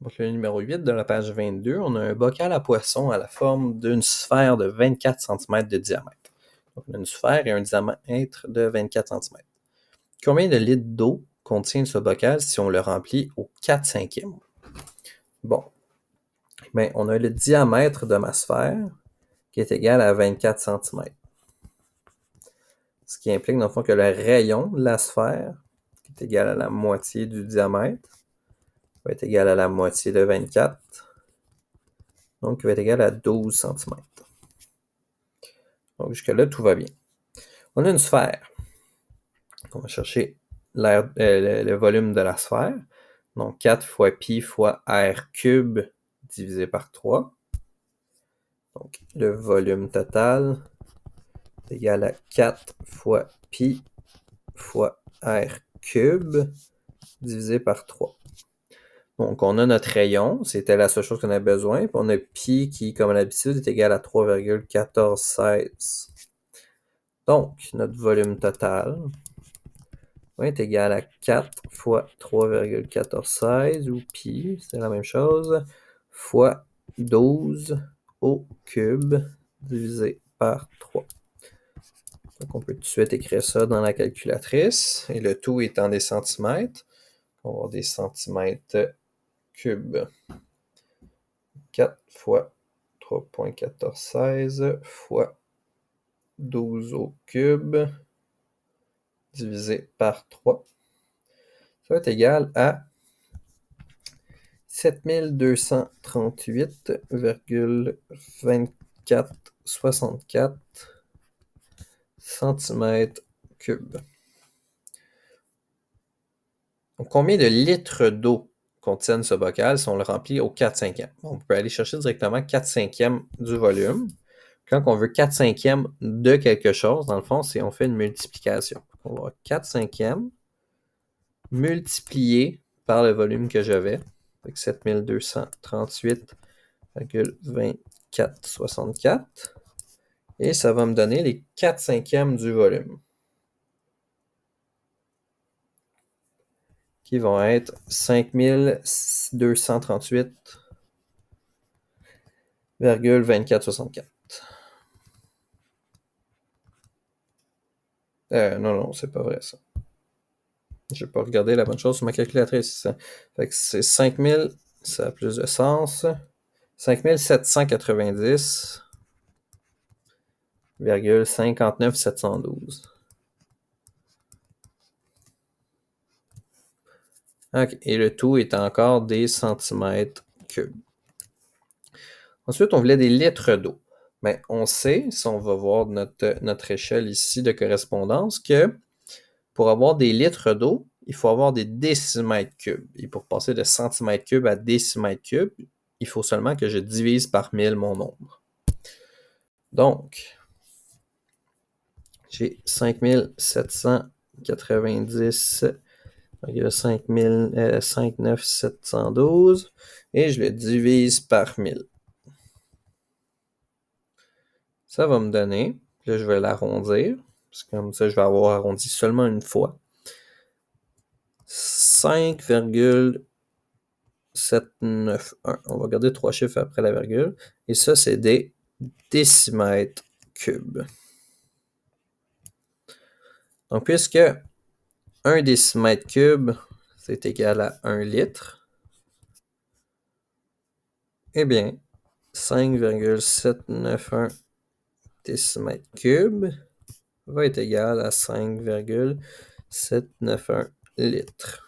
Donc, le numéro 8 de la page 22, on a un bocal à poisson à la forme d'une sphère de 24 cm de diamètre. Donc, on a une sphère et un diamètre de 24 cm. Combien de litres d'eau contient ce bocal si on le remplit au 4/5? Bon, ben, on a le diamètre de ma sphère qui est égal à 24 cm. Ce qui implique, dans le fond, que le rayon de la sphère, qui est égal à la moitié du diamètre, va être égal à la moitié de 24. Donc, il va être égal à 12 cm. Donc, jusque-là, tout va bien. On a une sphère. On va chercher le volume de la sphère. Donc, 4 fois pi fois r cube divisé par 3. Donc, le volume total est égal à 4 fois pi fois r cube divisé par 3. Donc, on a notre rayon. C'était la seule chose qu'on a besoin. Puis, on a pi qui, comme à l'habitude, est égal à 3,1416. Donc, notre volume total va être égal à 4 fois 3,1416 ou pi, c'est la même chose, fois 12 au cube divisé par 3. Donc, on peut tout de suite écrire ça dans la calculatrice. Et le tout étant des centimètres. On va avoir des centimètres cubes. 4 fois 3,1416 fois 12 au cube divisé par 3. Ça va être égal à 7238,2464 cm3. Donc, combien de litres d'eau contiennent ce bocal si on le remplit au 4/5? On peut aller chercher directement 4/5 du volume. Quand on veut 4/5 de quelque chose, dans le fond, c'est on fait une multiplication. On va avoir 4/5 multiplié par le volume que j'avais, avec 7238,2464. Et ça va me donner les 4/5 du volume, qui vont être 5238,2464. Non, c'est pas vrai ça. J'ai pas regardé la bonne chose sur ma calculatrice. Fait que c'est 5000, ça a plus de sens. 5790,59712. Okay. Et le tout est encore des centimètres cubes. Ensuite, on voulait des litres d'eau. Mais on sait, si on va voir notre échelle ici de correspondance, que pour avoir des litres d'eau, il faut avoir des décimètres cubes. Et pour passer de centimètres cubes à décimètres cubes, il faut seulement que je divise par 1000 mon nombre. Donc, j'ai 5790,59712 et je le divise par 1000. Ça va me donner, là je vais l'arrondir, parce que comme ça je vais avoir arrondi seulement une fois, 5,791. On va garder 3 chiffres après la virgule. Et ça, c'est des décimètres cubes. Donc, puisque 1 décimètre cube, c'est égal à 1 litre, eh bien, 5,791 décimètres cubes va être égal à 5,791 litres.